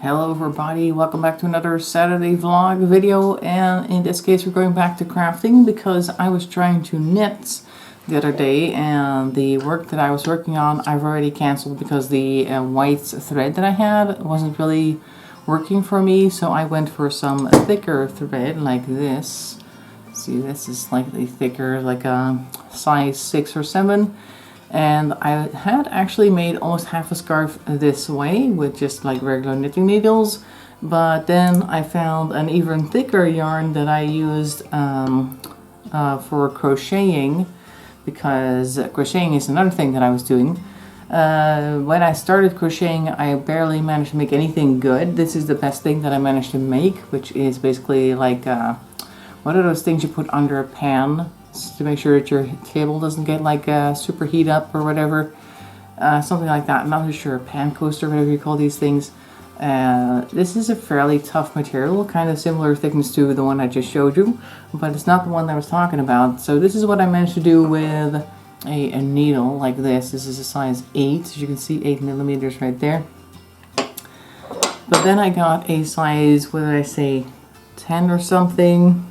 Hello everybody, welcome back to another Saturday vlog video, and in this case we're going back to crafting because I was trying to knit the other day and the work that I was working on I've already cancelled because the white thread that I had wasn't really working for me, so I went for some thicker thread like this. See, this is slightly thicker, like a size 6 or 7. And I had actually made almost half a scarf this way with just like regular knitting needles, but then I found an even thicker yarn that I used for crocheting, because crocheting is another thing that I was doing. When I started crocheting, I barely managed to make anything good. This is the best thing that I managed to make, which is basically like what are those things you put under a pan to make sure that your cable doesn't get like super heat up or whatever, something like that. I'm not really sure, a pan coaster, whatever you call these things. This is a fairly tough material, kind of similar thickness to the one I just showed you, but it's not the one that I was talking about. So this is what I managed to do with a needle like this. This is a size 8, as you can see, 8 millimeters right there. But then I got a size, what did I say, 10 or something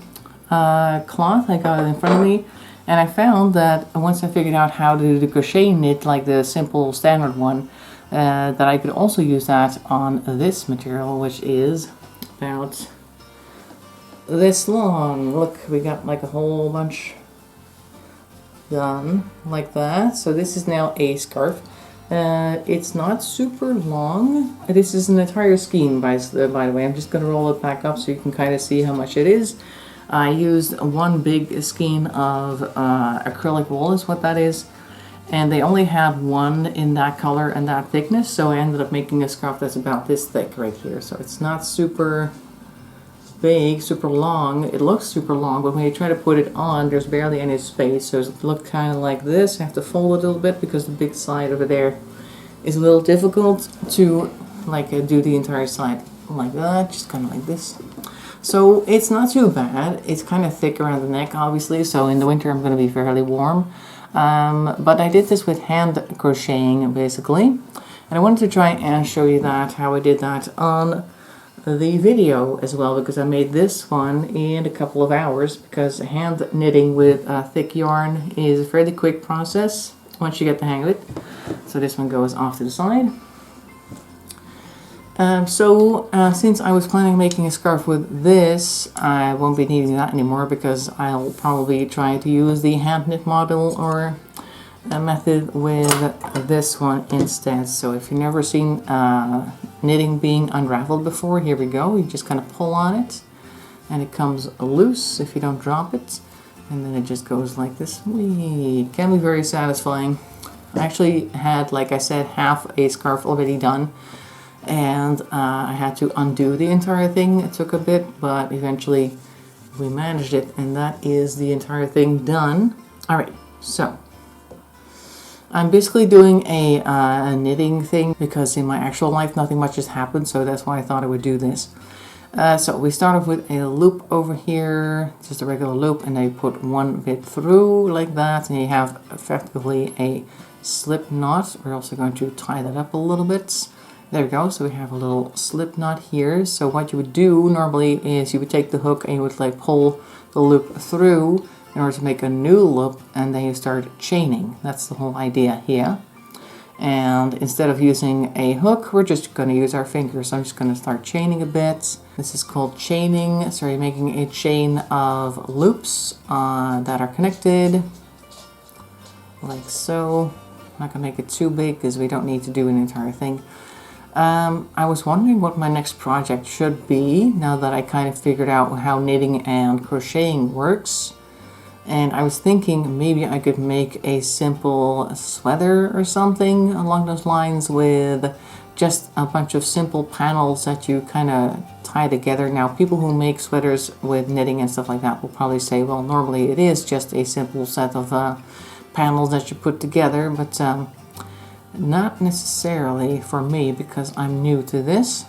cloth. I got it in front of me, and I found that once I figured out how to do the crochet knit, like the simple standard one, that I could also use that on this material, which is about this long. Look, we got like a whole bunch done like that. So this is now a scarf. It's not super long. This is an entire skein, by the way. I'm just going to roll it back up so you can kind of see how much it is. I used one big skein of acrylic wool is what that is, and they only had one in that color and that thickness, so I ended up making a scarf that's about this thick right here. So it's not super big, super long. It looks super long, but when you try to put it on, there's barely any space, so it looked kind of like this. I have to fold it a little bit because the big side over there is a little difficult to like do the entire side like that, just kind of like this. So it's not too bad. It's kind of thick around the neck, obviously, so in the winter I'm going to be fairly warm. But I did this with hand crocheting, basically. And I wanted to try and show you that, how I did that on the video as well, because I made this one in a couple of hours, because hand knitting with thick yarn is a fairly quick process once you get the hang of it. So this one goes off to the side. Since I was planning on making a scarf with this, I won't be needing that anymore, because I'll probably try to use the hand knit model or a method with this one instead. So if you've never seen knitting being unraveled before, here we go. You just kind of pull on it and it comes loose if you don't drop it, and then it just goes like this. It can be very satisfying. I actually had, like I said, half a scarf already done, and I had to undo the entire thing. It took a bit, but eventually we managed it, and that is the entire thing done. Alright, so I'm basically doing a knitting thing because in my actual life nothing much has happened, so that's why I thought I would do this. So we start off with a loop over here, just a regular loop, and then you put one bit through like that, and you have effectively a slip knot. We're also going to tie that up a little bit. There we go, so we have a little slip knot here. So what you would do normally is you would take the hook and you would like pull the loop through in order to make a new loop, and then you start chaining. That's the whole idea here. And instead of using a hook, we're just going to use our fingers. So I'm just going to start chaining a bit. This is called chaining. So you're making a chain of loops that are connected, like so. I'm not going to make it too big because we don't need to do an entire thing. I was wondering what my next project should be now that I kind of figured out how knitting and crocheting works. And I was thinking maybe I could make a simple sweater or something along those lines with just a bunch of simple panels that you kind of tie together. Now, people who make sweaters with knitting and stuff like that will probably say, well, normally it is just a simple set of panels that you put together, but not necessarily for me because I'm new to this.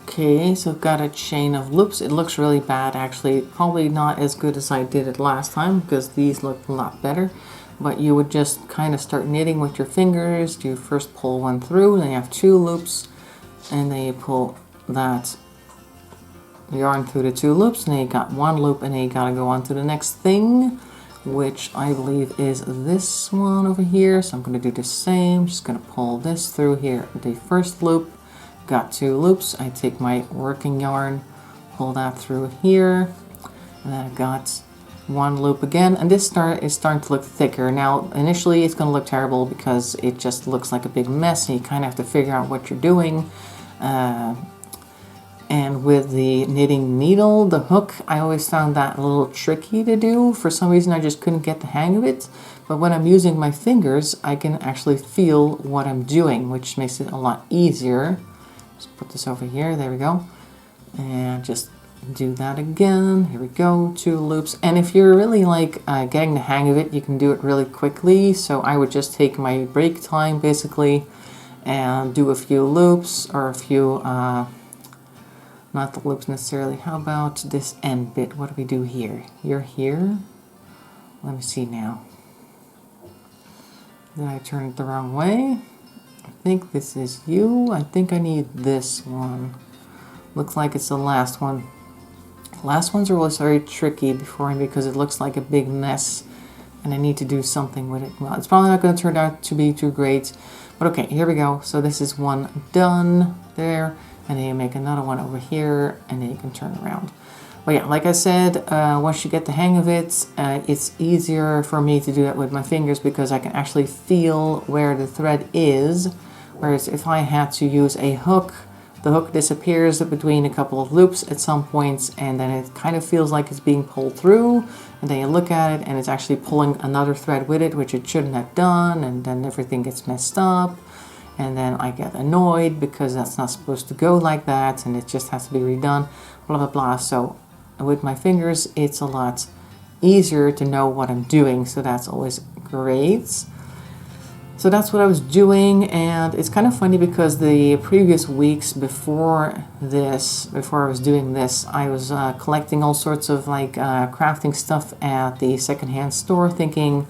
Okay, so I've got a chain of loops. It looks really bad actually, probably not as good as I did it last time because these look a lot better. But you would just kind of start knitting with your fingers. You first pull one through, then you have 2 loops, and then you pull that yarn through the 2 loops, and then you got 1 loop, and then you gotta go on to the next thing, which I believe is this one over here. So I'm gonna do the same, just gonna pull this through here, the first loop, got 2 loops. I take my working yarn, pull that through here, and then I've got 1 loop again, and this is starting to look thicker. Now initially it's going to look terrible because it just looks like a big mess, and you kind of have to figure out what you're doing. And with the knitting needle, the hook, I always found that a little tricky to do. For some reason I just couldn't get the hang of it, but when I'm using my fingers I can actually feel what I'm doing, which makes it a lot easier. Just put this over here, there we go, and just do that again. Here we go, 2 loops. And if you're really like getting the hang of it, you can do it really quickly. So I would just take my break time basically and do a few loops, or a few not the loops necessarily. How about this end bit? What do we do here? You're here. Let me see now. Did I turn it the wrong way? I think this is you. I think I need this one. Looks like it's the last one. Last ones are always very tricky before me because it looks like a big mess and I need to do something with it. Well, it's probably not going to turn out to be too great, but okay, here we go. So this is one done there, and then you make another one over here, and then you can turn around. But yeah, like I said, once you get the hang of it, it's easier for me to do that with my fingers because I can actually feel where the thread is, whereas if I had to use a hook, the hook disappears between a couple of loops at some points, and then it kind of feels like it's being pulled through, and then you look at it and it's actually pulling another thread with it, which it shouldn't have done, and then everything gets messed up, and then I get annoyed because that's not supposed to go like that, and it just has to be redone, blah blah blah. So with my fingers it's a lot easier to know what I'm doing, so that's always great. So that's what I was doing, and it's kind of funny because the previous weeks before I was doing this, I was collecting all sorts of like crafting stuff at the secondhand store, thinking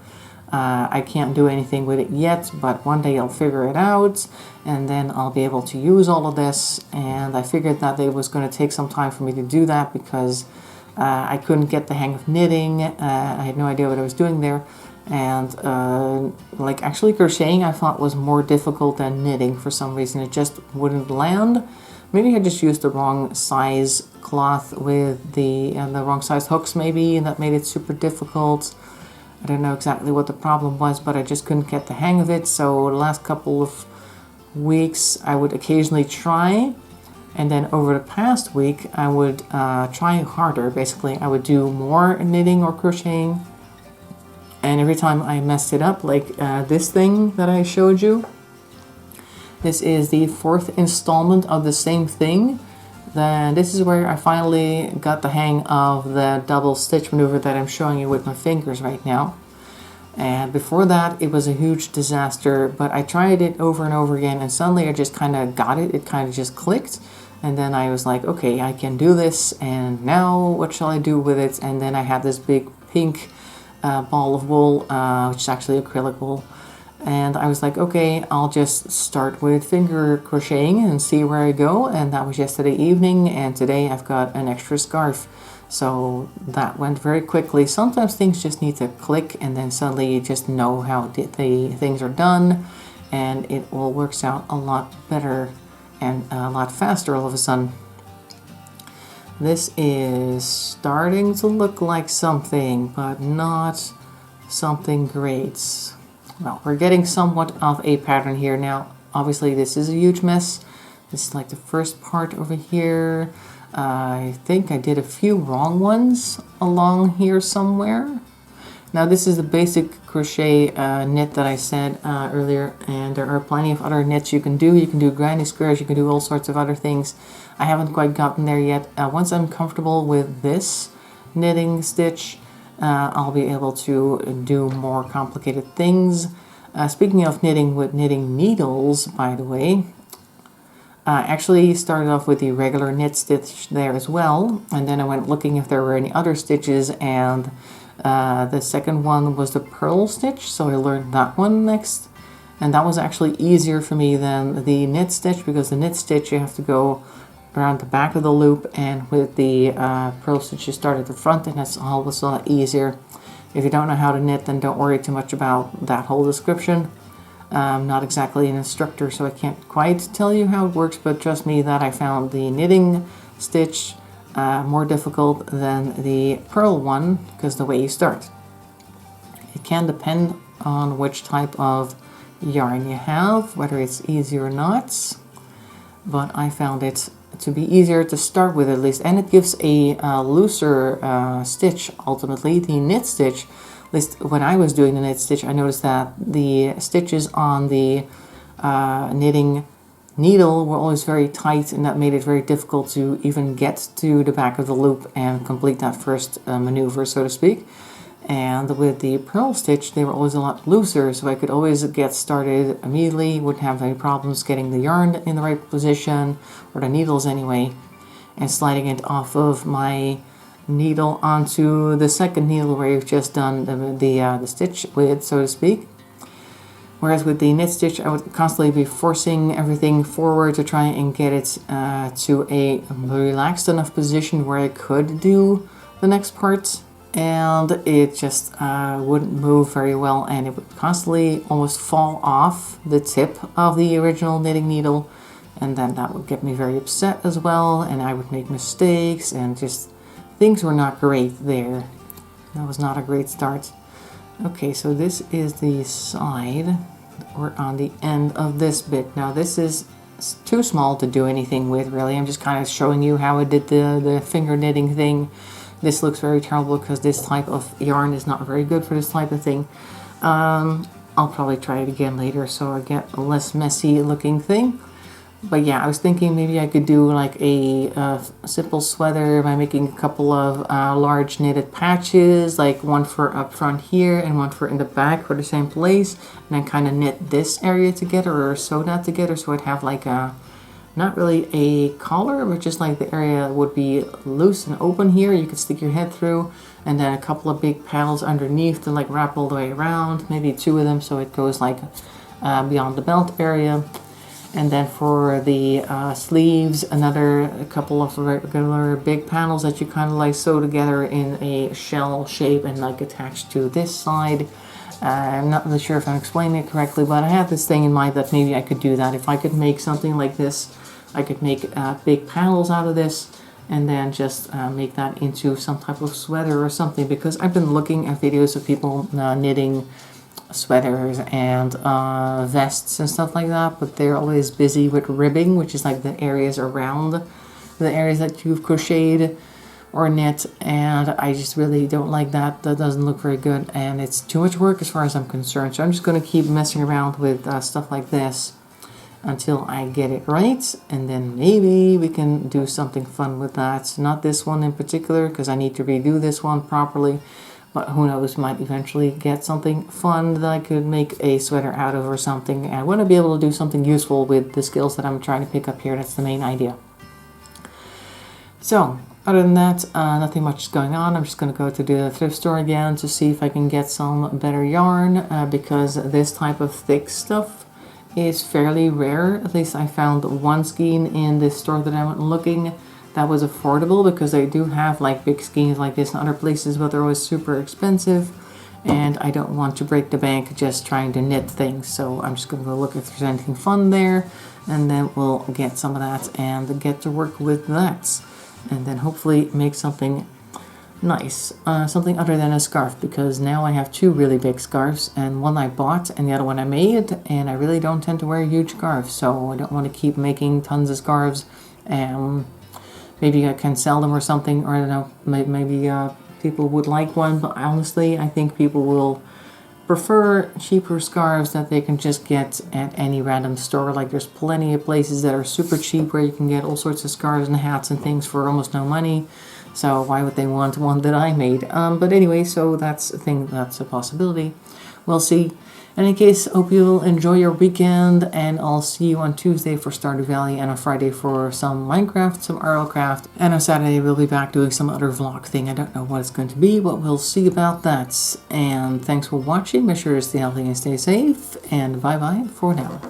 I can't do anything with it yet, but one day I'll figure it out, and then I'll be able to use all of this. And I figured that it was going to take some time for me to do that because I couldn't get the hang of knitting. I had no idea what I was doing there. And like actually crocheting I thought was more difficult than knitting for some reason. It just wouldn't land. Maybe I just used the wrong size cloth with the wrong size hooks maybe, and that made it super difficult. I don't know exactly what the problem was, but I just couldn't get the hang of it. So the last couple of weeks I would occasionally try, and then over the past week I would try harder. Basically I would do more knitting or crocheting. And every time I messed it up, like this thing that I showed you, this is the 4th installment of the same thing. Then this is where I finally got the hang of the double stitch maneuver that I'm showing you with my fingers right now. And before that, it was a huge disaster, but I tried it over and over again, and suddenly I just kind of got it. It kind of just clicked. And then I was like, okay, I can do this, and now what shall I do with it? And then I had this big pink ball of wool, which is actually acrylic wool, and I was like, okay, I'll just start with finger crocheting and see where I go. And that was yesterday evening, and today I've got an extra scarf, so that went very quickly. Sometimes things just need to click, and then suddenly you just know how the things are done, and it all works out a lot better and a lot faster all of a sudden. This is starting to look like something, but not something great. Well, we're getting somewhat of a pattern here now. Obviously, this is a huge mess. This is like the first part over here. I think I did a few wrong ones along here somewhere. Now, this is the basic crochet knit that I said earlier, and there are plenty of other knits you can do. You can do granny squares, you can do all sorts of other things. I haven't quite gotten there yet. Once I'm comfortable with this knitting stitch, I'll be able to do more complicated things. Speaking of knitting with knitting needles, by the way, I actually started off with the regular knit stitch there as well, and then I went looking if there were any other stitches, and the second one was the purl stitch, so I learned that one next. And that was actually easier for me than the knit stitch, because the knit stitch you have to go around the back of the loop, and with the purl stitch you start at the front, and that's always a lot easier. If you don't know how to knit, then don't worry too much about that whole description. I'm not exactly an instructor, so I can't quite tell you how it works, but trust me that I found the knitting stitch more difficult than the purl one, because the way you start. It can depend on which type of yarn you have, whether it's easy or not, but I found it to be easier to start with, at least, and it gives a looser stitch ultimately. The knit stitch, at least when I was doing the knit stitch, I noticed that the stitches on the knitting needle were always very tight, and that made it very difficult to even get to the back of the loop and complete that first maneuver, so to speak. And with the purl stitch, they were always a lot looser, so I could always get started immediately, wouldn't have any problems getting the yarn in the right position, or the needles anyway, and sliding it off of my needle onto the second needle where you've just done the stitch with, so to speak. Whereas with the knit stitch, I would constantly be forcing everything forward to try and get it to a relaxed enough position where I could do the next part, and it just wouldn't move very well, and it would constantly almost fall off the tip of the original knitting needle, and then that would get me very upset as well, and I would make mistakes, and just things were not great there. That was not a great start. Okay, so this is the side, or on the end of this bit. Now this is too small to do anything with, really. I'm just kind of showing you how I did the finger knitting thing. This looks very terrible because this type of yarn is not very good for this type of thing. I'll probably try it again later so I get a less messy looking thing. But yeah, I was thinking maybe I could do like a simple sweater by making a couple of large knitted patches, like one for up front here and one for in the back for the same place, and then kind of knit this area together or sew that together, so I'd have like a, not really a collar, but just like the area would be loose and open here, you could stick your head through, and then a couple of big paddles underneath to like wrap all the way around, maybe 2 of them so it goes like beyond the belt area. And then for the sleeves, a couple of regular big panels that you kind of like sew together in a shell shape and like attached to this side. I'm not really sure if I'm explaining it correctly, but I had this thing in mind that maybe I could do that. If I could make something like this, I could make big panels out of this, and then just make that into some type of sweater or something, because I've been looking at videos of people knitting sweaters and vests and stuff like that, but they're always busy with ribbing, which is like the areas around the areas that you've crocheted or knit, and I just really don't like that. That doesn't look very good, and it's too much work as far as I'm concerned. So I'm just going to keep messing around with stuff like this until I get it right, and then maybe we can do something fun with that. Not this one in particular, because I need to redo this one properly, but who knows, might eventually get something fun that I could make a sweater out of or something. And I want to be able to do something useful with the skills that I'm trying to pick up here. That's the main idea. So, other than that, nothing much is going on. I'm just going to go to the thrift store again to see if I can get some better yarn, because this type of thick stuff is fairly rare. At least I found one skein in this store that I went looking that was affordable, because they do have like big skeins like this in other places, but they're always super expensive, and I don't want to break the bank just trying to knit things. So I'm just going to go look if there's anything fun there, and then we'll get some of that and get to work with that, and then hopefully make something nice, something other than a scarf, because now I have 2 really big scarves, and one I bought and the other one I made, and I really don't tend to wear huge scarves, so I don't want to keep making tons of scarves. Maybe I can sell them or something, or I don't know, maybe people would like one, but honestly I think people will prefer cheaper scarves that they can just get at any random store. Like there's plenty of places that are super cheap where you can get all sorts of scarves and hats and things for almost no money, so why would they want one that I made? But anyway, so that's a thing, that's a possibility. We'll see. In any case, hope you'll enjoy your weekend, and I'll see you on Tuesday for Stardew Valley, and on Friday for some Minecraft, some RLCraft, and on Saturday we'll be back doing some other vlog thing. I don't know what it's going to be, but we'll see about that. And thanks for watching. Make sure to stay healthy and stay safe, and bye-bye for now.